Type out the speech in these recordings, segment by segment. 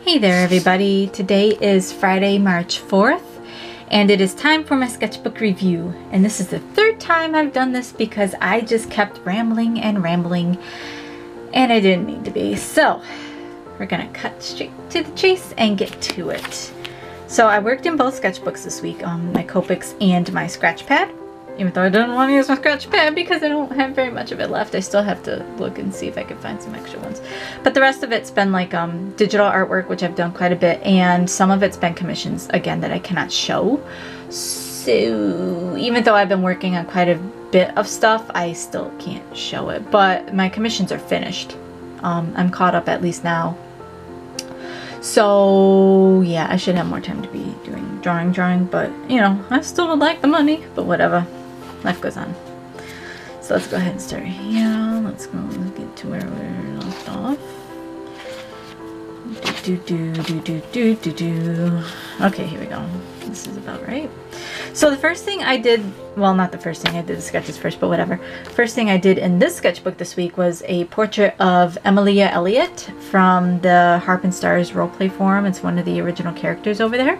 Hey there everybody, today is Friday, March 4th, and it is time for my sketchbook review. And this is the third time I've done this because I just kept rambling and rambling, and I didn't mean to be. So, we're gonna cut straight to the chase and get to it. So I worked in both sketchbooks this week, my Copics and my scratch pad. Even though I didn't want to use my scratch pad because I don't have very much of it left. I still have to look and see if I can find some extra ones. But the rest of it's been like digital artwork, which I've done quite a bit. And some of it's been commissions, again, that I cannot show. So even though I've been working on quite a bit of stuff, I still can't show it. But my commissions are finished. I'm caught up at least now. So yeah, I should have more time to be doing drawing. But you know, I still would like the money, but whatever. Life goes on. So let's go ahead and start here. Let's go get to where we're left off. Okay, here we go. This is about right. So the first thing I did, well, not the first thing, I did the sketches first, but whatever. First thing I did in this sketchbook this week was a portrait of Amelia Elliot from the Harp and Stars roleplay forum. It's one of the original characters over there.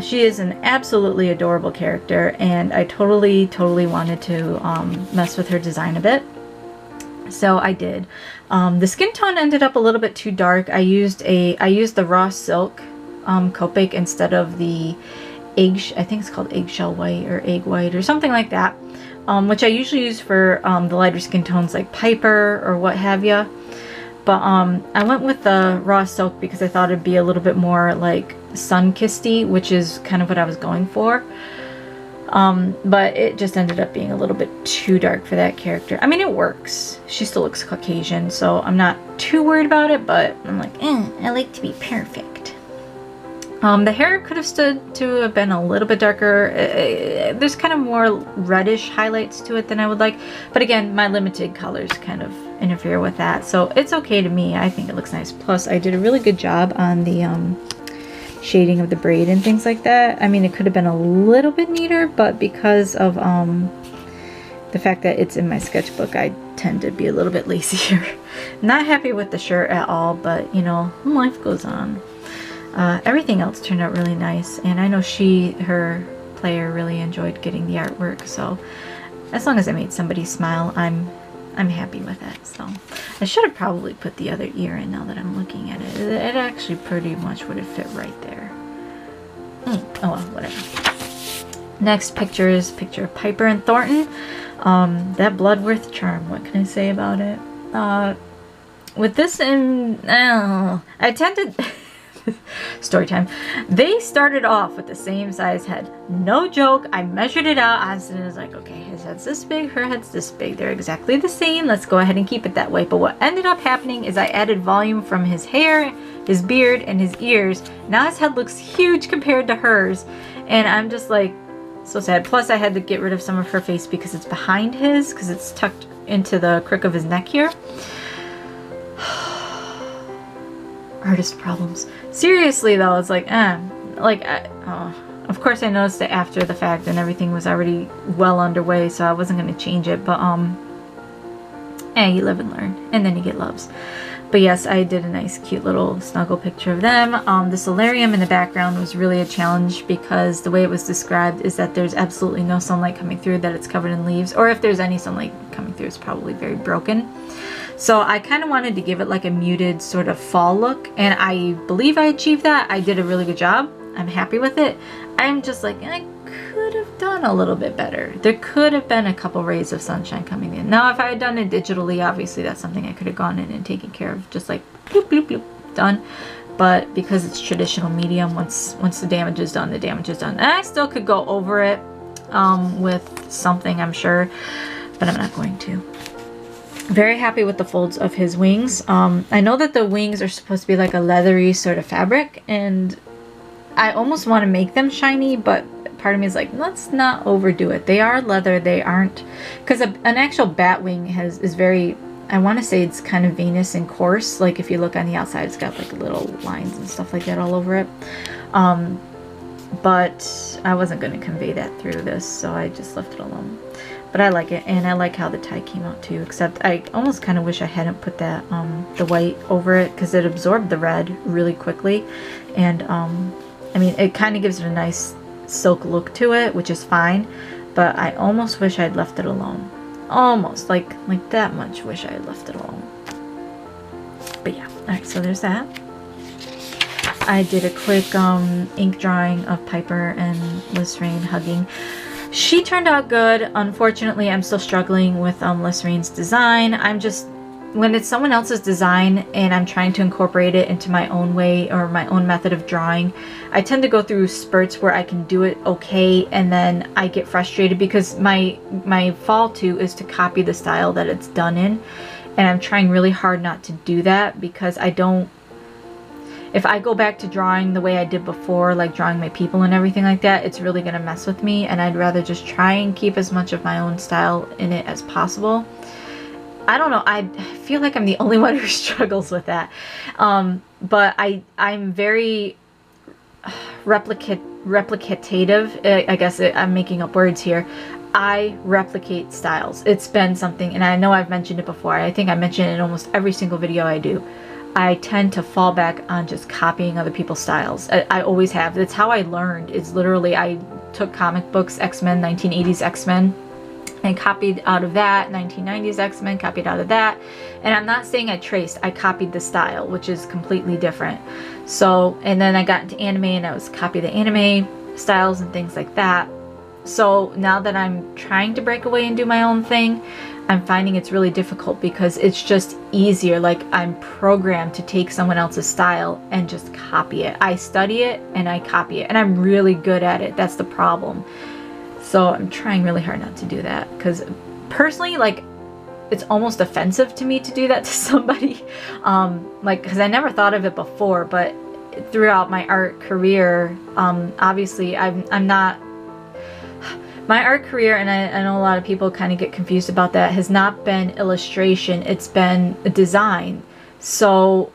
She is an absolutely adorable character, and I totally wanted to mess with her design a bit. So I did. The skin tone ended up a little bit too dark. I used the raw silk Copic instead of the I think it's called eggshell white or egg white or something like that, which I usually use for the lighter skin tones like Piper or what have you. But I went with the raw silk because I thought it'd be a little bit more like sun-kissed-y, which is kind of what I was going for. But it just ended up being a little bit too dark for that character. I mean, it works. She still looks Caucasian, so I'm not too worried about it, but I'm like, I like to be perfect. The hair could have stood to have been a little bit darker. There's kind of more reddish highlights to it than I would like. But again, my limited colors kind of interfere with that. So it's okay to me. I think it looks nice. Plus, I did a really good job on the shading of the braid and things like that. I mean, it could have been a little bit neater, but because of the fact that it's in my sketchbook, I tend to be a little bit lazier. Not happy with the shirt at all, but you know, life goes on. Everything else turned out really nice, and I know her player really enjoyed getting the artwork, so as long as I made somebody smile, I'm happy with it. So I should have probably put the other ear in now that I'm looking at it. It actually pretty much would have fit right there. Oh well, whatever. Next picture is a picture of Piper and Thornton. That Bloodworth charm, what can I say about it? With this I tended story time. They started off with the same size head. No joke. I measured it out. I was like, okay, his head's this big, her head's this big. They're exactly the same. Let's go ahead and keep it that way. But what ended up happening is I added volume from his hair, his beard, and his ears. Now his head looks huge compared to hers. And I'm just like, so sad. Plus I had to get rid of some of her face because it's behind his, because it's tucked into the crook of his neck here. Artist problems. Seriously though, it's like, of course I noticed it after the fact and everything was already well underway, so I wasn't going to change it, but you live and learn, and then you get loves. But yes, I did a nice cute little snuggle picture of them. The solarium in the background was really a challenge because the way it was described is that there's absolutely no sunlight coming through, that it's covered in leaves, or if there's any sunlight coming through, it's probably very broken. So I kind of wanted to give it like a muted sort of fall look, and I believe I achieved that. I did a really good job. I'm happy with it. I'm just like, I could have done a little bit better. There could have been a couple rays of sunshine coming in. Now if I had done it digitally, obviously that's something I could have gone in and taken care of, just like bloop bloop bloop, done. But because it's traditional medium, once the damage is done, the damage is done. And I still could go over it with something, I'm sure, but I'm not going to. Very happy with the folds of his wings. I know that the wings are supposed to be like a leathery sort of fabric, and I almost want to make them shiny, but part of me is like, let's not overdo it. They are leather, they aren't, because an actual bat wing is very, I want to say it's kind of veinous and coarse. Like if you look on the outside, it's got like little lines and stuff like that all over it. But I wasn't going to convey that through this, so I just left it alone. But I like it, and I like how the tie came out too, except I almost kind of wish I hadn't put that the white over it, because it absorbed the red really quickly. And I mean, it kind of gives it a nice silk look to it, which is fine, but I almost wish I'd left it alone. Almost, like that much wish I had left it alone. But yeah, alright, so there's that. I did a quick ink drawing of Piper and Lisraine hugging. She turned out good. Unfortunately, I'm still struggling with Lisraine's design. When it's someone else's design and I'm trying to incorporate it into my own way or my own method of drawing, I tend to go through spurts where I can do it okay, and then I get frustrated because my fall to is to copy the style that it's done in, and I'm trying really hard not to do that, because if I go back to drawing the way I did before, like drawing my people and everything like that, it's really gonna mess with me, and I'd rather just try and keep as much of my own style in it as possible. I don't know, I feel like I'm the only one who struggles with that. But I'm very replicative. I guess I'm making up words here. I replicate styles. It's been something, and I know I've mentioned it before. I think I mention it in almost every single video I do. I tend to fall back on just copying other people's styles. I always have. That's how I learned. Is literally I took comic books, X-Men, 1980s X-Men, and copied out of that. 1990s X-Men, copied out of that. And I'm not saying I traced, I copied the style, which is completely different. So, and then I got into anime, and I was copying the anime styles and things like that. So now that I'm trying to break away and do my own thing, I'm finding it's really difficult, because it's just easier. Like, I'm programmed to take someone else's style and just copy it. I study it and I copy it, and I'm really good at it. That's the problem. So I'm trying really hard not to do that, because personally, like, it's almost offensive to me to do that to somebody. Like, because I never thought of it before, but throughout my art career, obviously I'm not... My art career, and I know a lot of people kind of get confused about that, has not been illustration, it's been design. So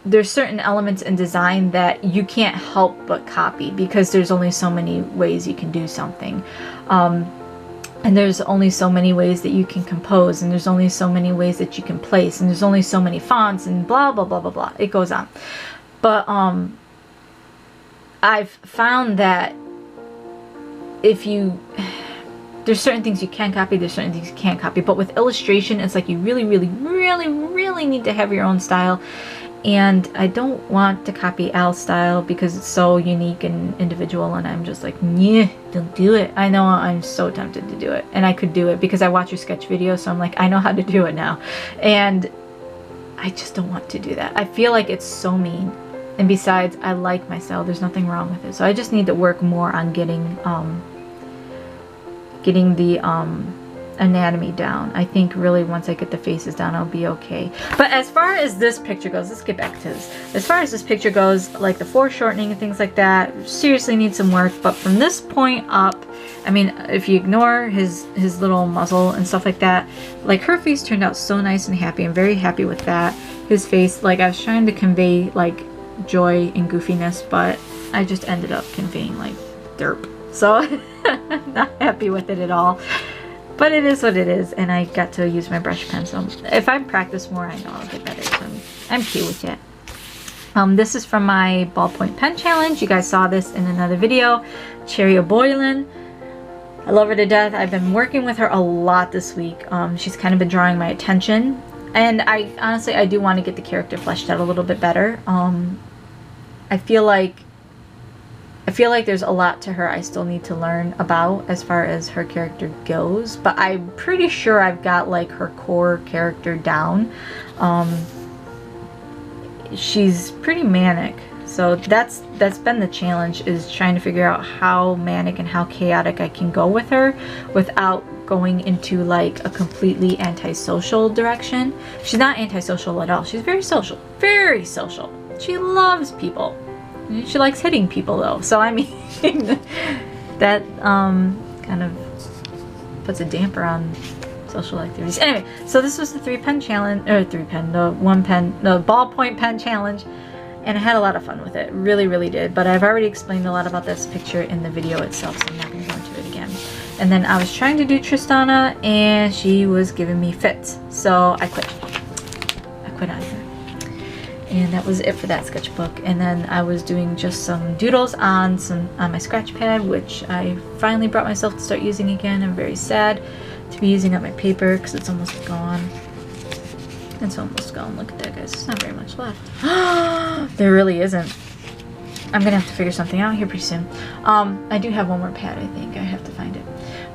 there's certain elements in design that you can't help but copy, because there's only so many ways you can do something. And there's only so many ways that you can compose, and there's only so many ways that you can place, and there's only so many fonts, and blah, blah, blah, blah, blah. It goes on. But I've found that there's certain things you can copy, there's certain things you can't copy, but with illustration, it's like you really, really, really, really need to have your own style. And I don't want to copy Al's style because it's so unique and individual, and I'm just like, yeah, don't do it. I know I'm so tempted to do it, and I could do it because I watch your sketch videos, so I'm like, I know how to do it now. And I just don't want to do that. I feel like it's so mean. And besides, I like my style. There's nothing wrong with it. So I just need to work more on getting the anatomy down. I think really once I get the faces down, I'll be okay. But as far as this picture goes, let's get back to this. As far as this picture goes, like the foreshortening and things like that, seriously need some work. But from this point up, I mean, if you ignore his little muzzle and stuff like that, like her face turned out so nice and happy. I'm very happy with that. His face, like I was trying to convey like joy and goofiness, but I just ended up conveying like derp. So not happy with it at all. But it is what it is, and I got to use my brush pen, so if I practice more, I know I'll get better. So I'm cute with it. This is from my ballpoint pen challenge. You guys saw this in another video. Cherry O'Boylan. I love her to death. I've been working with her a lot this week. She's kind of been drawing my attention, and I honestly do want to get the character fleshed out a little bit better. I feel like there's a lot to her I still need to learn about as far as her character goes, but I'm pretty sure I've got like her core character down. She's pretty manic, so that's been the challenge, is trying to figure out how manic and how chaotic I can go with her without going into like a completely antisocial direction. She's not antisocial at all. She's very social, very social. She loves people. She likes hitting people though, so I mean that kind of puts a damper on social activities. Anyway, so this was the the ballpoint pen challenge, and I had a lot of fun with it. Really, really did. But I've already explained a lot about this picture in the video itself, so I'm not going to go into it again. And then I was trying to do Tristana, and she was giving me fits. So I quit. I quit on her. And that was it for that sketchbook. And then I was doing just some doodles on my scratch pad, which I finally brought myself to start using again. I'm very sad to be using up my paper because it's almost gone. It's almost gone. Look at that, guys. There's not very much left. There really isn't. I'm gonna have to figure something out here pretty soon. I do have one more pad, I think. I have to find it.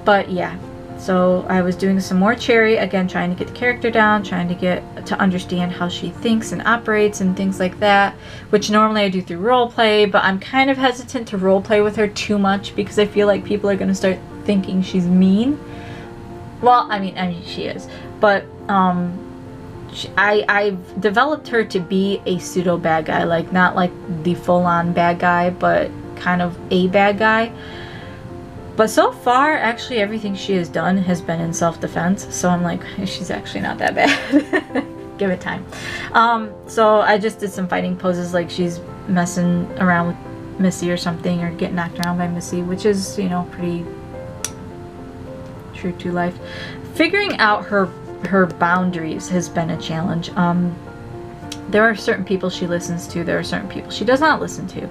But yeah, so I was doing some more Cherry, again, trying to get the character down, trying to get to understand how she thinks and operates and things like that, which normally I do through role play, but I'm kind of hesitant to role play with her too much because I feel like people are gonna start thinking she's mean. Well, I mean she is, but I've developed her to be a pseudo bad guy, like not like the full-on bad guy, but kind of a bad guy. But so far, actually, everything she has done has been in self-defense, so I'm like, she's actually not that bad. Give it time. So I just did some fighting poses, like she's messing around with Missy or something, or getting knocked around by Missy, which is, you know, pretty true to life. Figuring out her boundaries has been a challenge. There are certain people she listens to, there are certain people she does not listen to,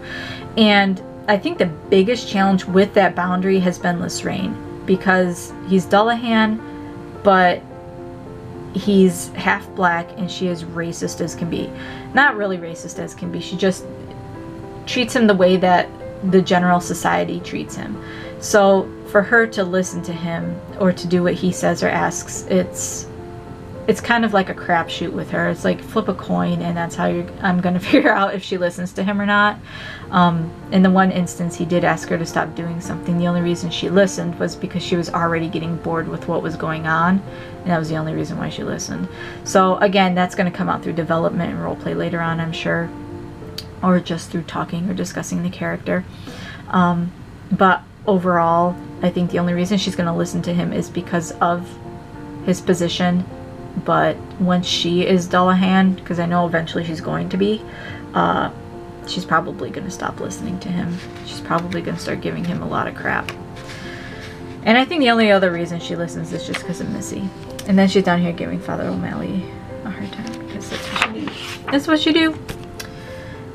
and I think the biggest challenge with that boundary has been Lysraine, because he's Dullahan, but he's half black and she is racist as can be. Not really racist as can be, she just treats him the way that the general society treats him. So for her to listen to him or to do what he says or asks, it's kind of like a crapshoot with her. It's like flip a coin, and that's how I'm going to figure out if she listens to him or not. In the one instance, he did ask her to stop doing something. The only reason she listened was because she was already getting bored with what was going on, and that was the only reason why she listened. So again, that's going to come out through development and roleplay later on, I'm sure, or just through talking or discussing the character. But overall, I think the only reason she's going to listen to him is because of his position. But once she is Dullahan, because I know eventually she's going to be, she's probably going to stop listening to him. She's probably going to start giving him a lot of crap. And I think the only other reason she listens is just because of Missy. And then she's down here giving Father O'Malley a hard time, because that's what she do. That's what she do.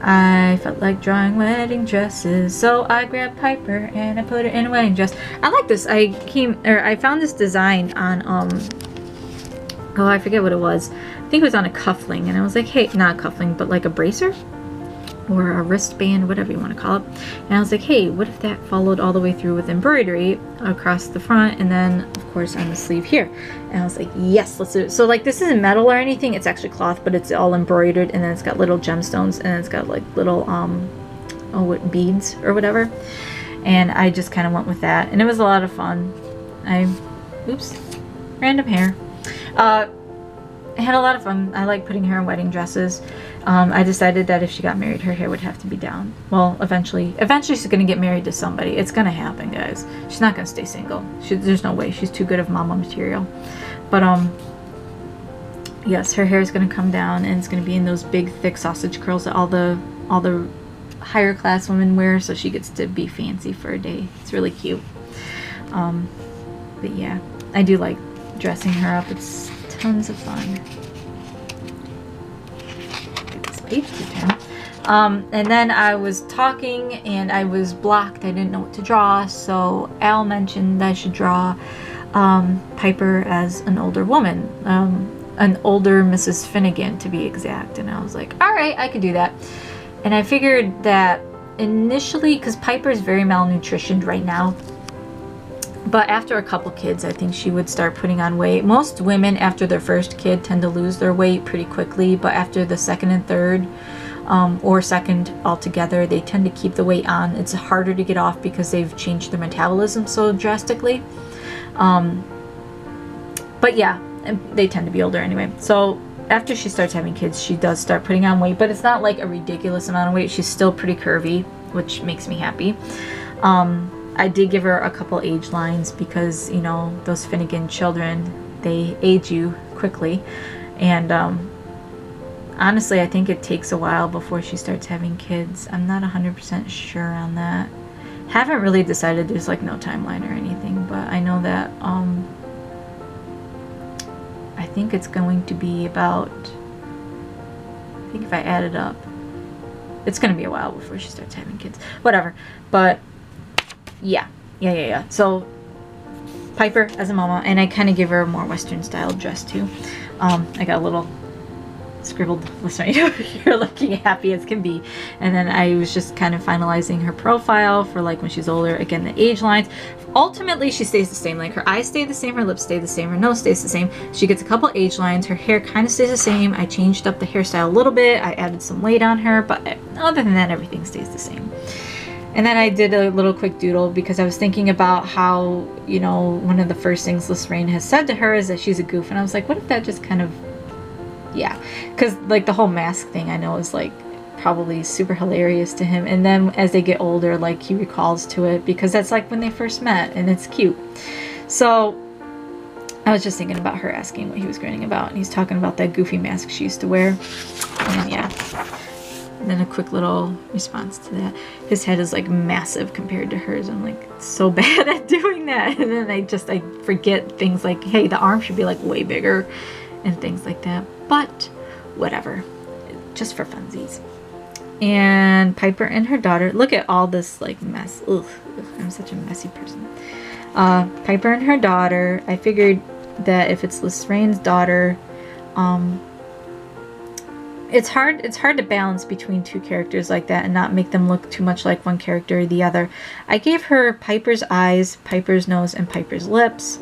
I felt like drawing wedding dresses, so I grabbed Piper and I put her in a wedding dress. I like this. I found this design on oh, I forget what it was. I think it was on a cuffling, and I was like, hey, not a cuffling, but like a bracer or a wristband, whatever you want to call it. And I was like, hey, what if that followed all the way through with embroidery across the front, and then of course on the sleeve here. And I was like, yes, let's do it. So like, this isn't metal or anything, it's actually cloth, but it's all embroidered, and then it's got little gemstones, and then it's got like little what, beads or whatever. And I just kind of went with that, and it was a lot of fun. Oops, random hair. I had a lot of fun. I like putting her in wedding dresses. I decided that if she got married, her hair would have to be down. Well, eventually she's going to get married to somebody. It's going to happen, guys. She's not going to stay single. There's no way. She's too good of mama material. But, yes, her hair is going to come down, and it's going to be in those big, thick sausage curls that all the higher class women wear, so she gets to be fancy for a day. It's really cute. But yeah, I do like dressing her up. It's tons of fun. Get this page to turn. And then I was talking and I was blocked. I didn't know what to draw, so Al mentioned I should draw Piper as an older woman, an older Mrs. Finnegan to be exact. And I was like, all right, I could do that. And I figured that initially, because Piper's very malnutritioned right now, but after a couple kids, I think she would start putting on weight. Most women after their first kid tend to lose their weight pretty quickly, but after the second and third, or second altogether, they tend to keep the weight on. It's harder to get off because they've changed their metabolism so drastically. But yeah, they tend to be older anyway. So after she starts having kids, she does start putting on weight, but it's not like a ridiculous amount of weight. She's still pretty curvy, which makes me happy. I did give her a couple age lines because, you know, those Finnegan children, they age you quickly. And honestly, I think it takes a while before she starts having kids. I'm not 100% sure on that. Haven't really decided. There's like no timeline or anything, but I know that I think it's going to be about, I think if I add it up, it's going to be a while before she starts having kids. Whatever. But yeah. So Piper as a mama, and I kind of give her a more Western style dress too. I got a little scribbled list right over here, looking happy as can be. And then I was just kind of finalizing her profile for like when she's older. Again, the age lines. Ultimately, she stays the same. Like her eyes stay the same, her lips stay the same, her nose stays the same. She gets a couple age lines. Her hair kind of stays the same. I changed up the hairstyle a little bit. I added some weight on her, but other than that, everything stays the same. And then I did a little quick doodle because I was thinking about how, you know, one of the first things Lorraine has said to her is that she's a goof. And I was like, what if that just kind of, yeah. Because, like, the whole mask thing I know is, like, probably super hilarious to him. And then as they get older, like, he recalls to it because that's, like, when they first met. And it's cute. So I was just thinking about her asking what he was grinning about. And he's talking about that goofy mask she used to wear. And, yeah. And then a quick little response to that. His head is like massive compared to hers. I'm like so bad at doing that. And then I forget things like, hey, the arm should be like way bigger and things like that. But whatever, just for funsies. And Piper and her daughter, look at all this like mess. Ugh, I'm such a messy person. Piper and her daughter, I figured that if it's Lorraine's daughter, it's hard to balance between two characters like that and not make them look too much like one character or the other. I gave her Piper's eyes, Piper's nose, and Piper's lips,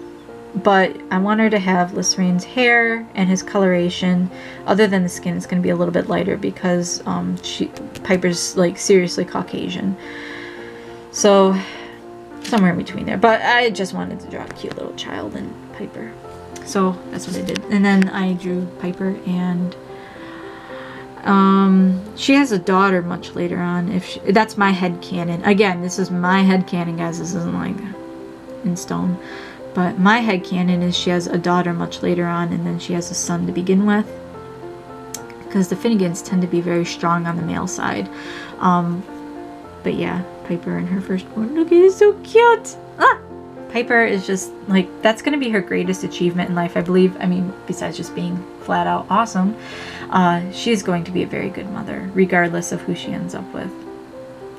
but I want her to have Lorraine's hair and his coloration. Other than the skin, it's going to be a little bit lighter because Piper's like seriously Caucasian. So somewhere in between there. But I just wanted to draw a cute little child in Piper. So that's what I did. And then I drew Piper, and she has a daughter much later on. That's my headcanon. Again, this is my headcanon, guys. This isn't like in stone. But my headcanon is she has a daughter much later on, and then she has a son to begin with. Because the Finnegans tend to be very strong on the male side. But yeah, Piper and her firstborn. Look, he's so cute! Ah! Piper is just, like, that's going to be her greatest achievement in life, I believe. I mean, besides just being flat out awesome. She's going to be a very good mother, regardless of who she ends up with.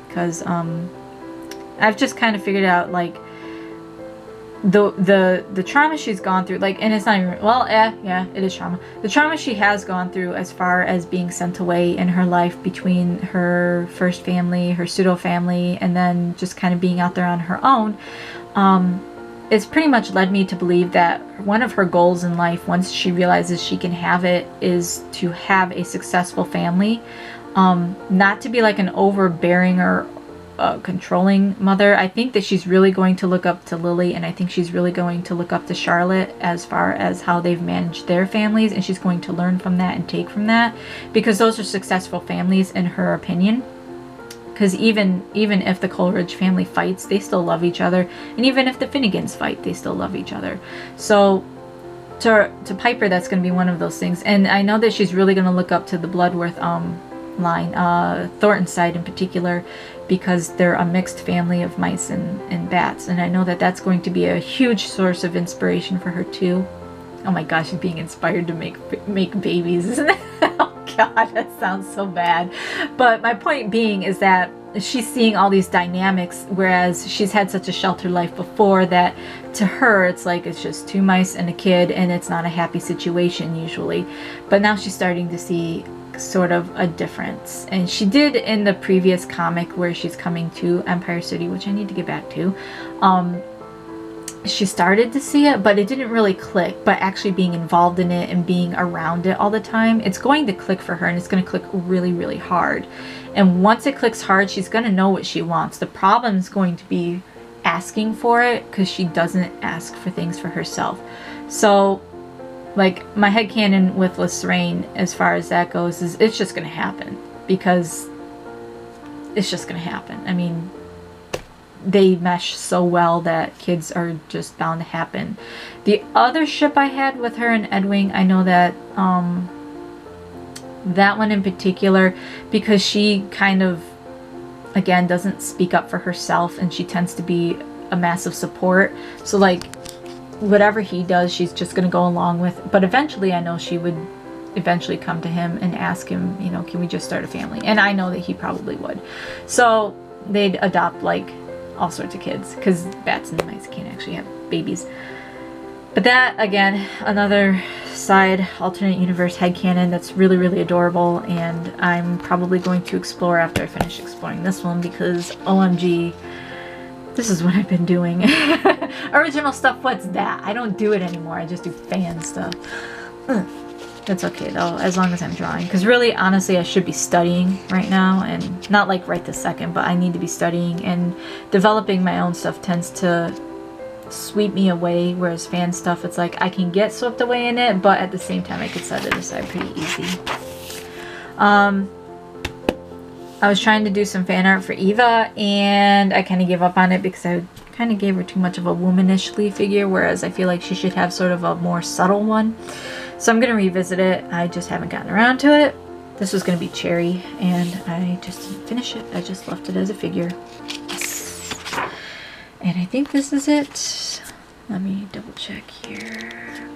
Because, I've just kind of figured out, like, the trauma she's gone through, like, and it's not even, well, yeah, it is trauma. The trauma she has gone through as far as being sent away in her life between her first family, her pseudo family, and then just kind of being out there on her own, it's pretty much led me to believe that one of her goals in life, once she realizes she can have it, is to have a successful family. Not to be like an overbearing or controlling mother. I think that she's really going to look up to Lily, and I think she's really going to look up to Charlotte as far as how they've managed their families, and she's going to learn from that and take from that, because those are successful families in her opinion. Because even if the Coleridge family fights, they still love each other. And even if the Finnegans fight, they still love each other. So to Piper, that's going to be one of those things. And I know that she's really going to look up to the Bloodworth line, Thornton side in particular, because they're a mixed family of mice and bats. And I know that that's going to be a huge source of inspiration for her too. Oh my gosh, she's being inspired to make babies, isn't it? God, that sounds so bad. But my point being is that she's seeing all these dynamics, whereas she's had such a sheltered life before that to her it's like it's just two mice and a kid, and it's not a happy situation usually. But now she's starting to see sort of a difference, and she did in the previous comic where she's coming to Empire City, which I need to get back to. She started to see it, but it didn't really click. But actually being involved in it and being around it all the time, it's going to click for her, and it's going to click really, really hard. And once it clicks hard, she's going to know what she wants. The problem is going to be asking for it, because she doesn't ask for things for herself. So, like, my headcanon with Lorraine, as far as that goes, is it's just going to happen. Because it's just going to happen. I mean, they mesh so well that kids are just bound to happen. The other ship I had with her and Edwing, I know that that one in particular, because she kind of again, doesn't speak up for herself, and she tends to be a massive support. So like whatever he does, she's just gonna go along with. But eventually I know she would eventually come to him and ask him, you know, can we just start a family? And I know that he probably would. So they'd adopt like all sorts of kids, because bats and mice can't actually have babies. But that, again, another side alternate universe headcanon that's really, really adorable, and I'm probably going to explore after I finish exploring this one, because OMG, this is what I've been doing. Original stuff, what's that? I don't do it anymore. I just do fan stuff. That's okay though, as long as I'm drawing. Because really, honestly, I should be studying right now, and not like right this second, but I need to be studying, and developing my own stuff tends to sweep me away, whereas fan stuff, it's like I can get swept away in it, but at the same time I could set it aside pretty easy. I was trying to do some fan art for Eva, and I kind of gave up on it because I kind of gave her too much of a womanishly figure, whereas I feel like she should have sort of a more subtle one. So I'm gonna revisit it. I just haven't gotten around to it. This was gonna be Cherry, and I just didn't finish it. I just left it as a figure. And I think this is it. Let me double check here.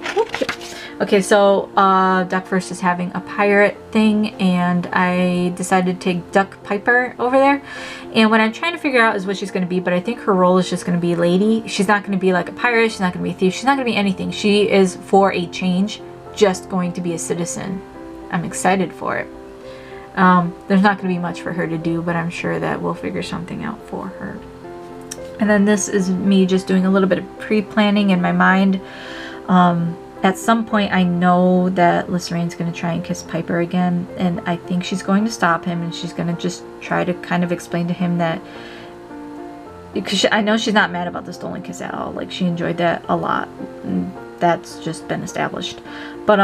Okay, so Duckverse is having a pirate thing, and I decided to take Duck Piper over there. And what I'm trying to figure out is what she's going to be, but I think her role is just going to be lady. She's not going to be like a pirate. She's not going to be a thief. She's not going to be anything. She is, for a change, just going to be a citizen. I'm excited for it. There's not going to be much for her to do, but I'm sure that we'll figure something out for her. And then this is me just doing a little bit of pre-planning in my mind. At some point I know that Lyserain's going to try and kiss Piper again, and I think she's going to stop him, and she's going to just try to kind of explain to him that, because I know she's not mad about the stolen kiss at all. Like, she enjoyed that a lot. And that's just been established. But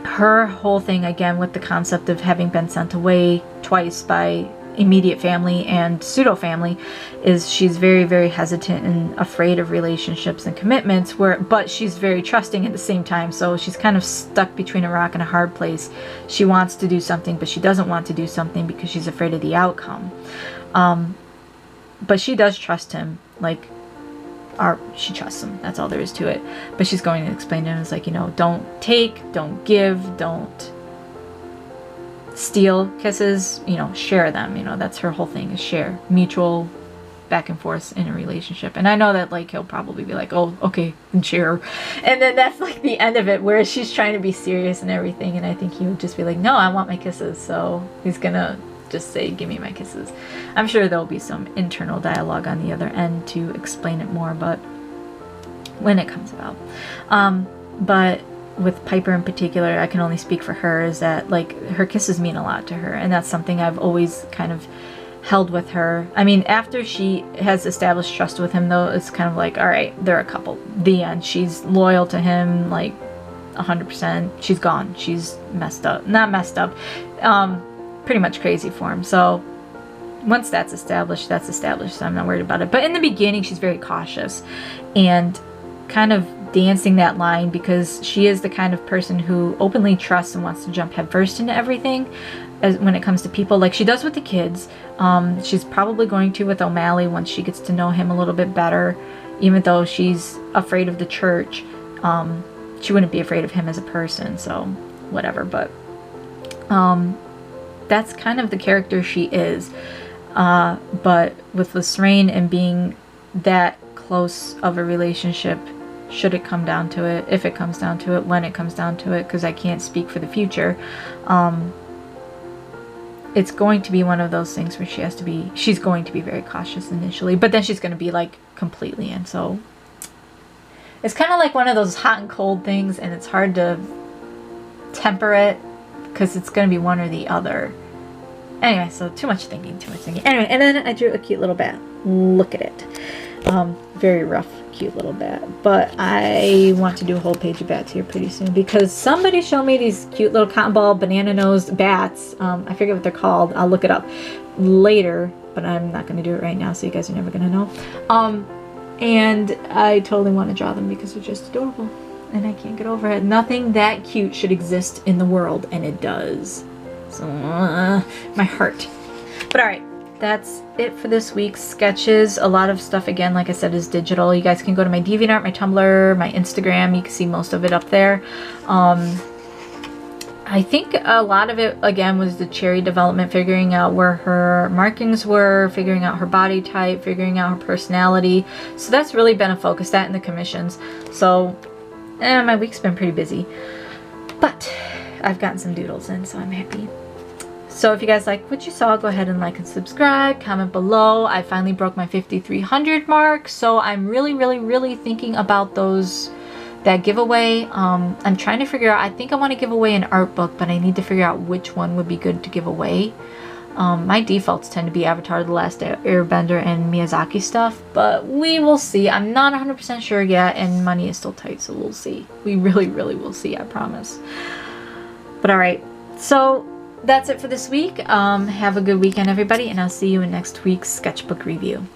her whole thing, again, with the concept of having been sent away twice by immediate family and pseudo family, is she's very, very hesitant and afraid of relationships and commitments, but she's very trusting at the same time. So she's kind of stuck between a rock and a hard place. She wants to do something, but she doesn't want to do something because she's afraid of the outcome. But she does trust him. Like, she trusts him. That's all there is to it. But she's going to explain to him, it's like, you know, don't take, don't give, don't steal kisses, you know, share them. You know, that's her whole thing, is share, mutual back and forth in a relationship. And I know that, like, he'll probably be like, oh, okay, and share, and then that's like the end of it, whereas she's trying to be serious and everything, and I think he would just be like, no, I want my kisses. So he's gonna just say, give me my kisses. I'm sure there'll be some internal dialogue on the other end to explain it more, but when it comes about. But with Piper in particular, I can only speak for her, is that, like, her kisses mean a lot to her, and that's something I've always kind of held with her. I mean, after she has established trust with him, though, it's kind of like, all right, they're a couple. The end. She's loyal to him, like, 100%. She's gone. She's messed up. Not messed up. Pretty much crazy for him. So once that's established, so I'm not worried about it. But in the beginning, she's very cautious and kind of dancing that line, because she is the kind of person who openly trusts and wants to jump headfirst into everything when it comes to people, like she does with the kids. She's probably going to with O'Malley once she gets to know him a little bit better, even though she's afraid of the church. She wouldn't be afraid of him as a person, so whatever. But that's kind of the character she is. But with Lyserain and being that close of a relationship, should it come down to it, if it comes down to it, when it comes down to it, because I can't speak for the future, it's going to be one of those things where she's going to be very cautious initially, but then she's going to be like completely in. So it's kind of like one of those hot and cold things, and it's hard to temper it because it's going to be one or the other. Anyway, so too much thinking. Anyway, and then I drew a cute little bat. Look at it. Very rough, cute little bat. But I want to do a whole page of bats here pretty soon, because somebody showed me these cute little cotton ball banana-nosed bats. I forget what they're called. I'll look it up later, but I'm not going to do it right now, so you guys are never going to know. And I totally want to draw them because they're just adorable, and I can't get over it. Nothing that cute should exist in the world, and it does. So, my heart. But all right, that's it for this week's sketches. A lot of stuff, again, like I said, is digital. You guys can go to my DeviantArt, my Tumblr, my Instagram. You can see most of it up there. I think a lot of it, again, was the Cherry development, figuring out where her markings were, figuring out her body type, figuring out her personality. So that's really been a focus, that and the commissions. So my week's been pretty busy. But I've gotten some doodles in, so I'm happy. So if you guys like what you saw, go ahead and like and subscribe, comment below. I finally broke my 5,300 mark, so I'm really thinking about that giveaway. I'm trying to figure out, I think I want to give away an art book, but I need to figure out which one would be good to give away. My defaults tend to be Avatar: The Last Airbender and Miyazaki stuff, but we will see. I'm not 100% sure yet, and money is still tight, so we'll see. We really will see, I promise. But alright, so that's it for this week. Have a good weekend, everybody, and I'll see you in next week's sketchbook review.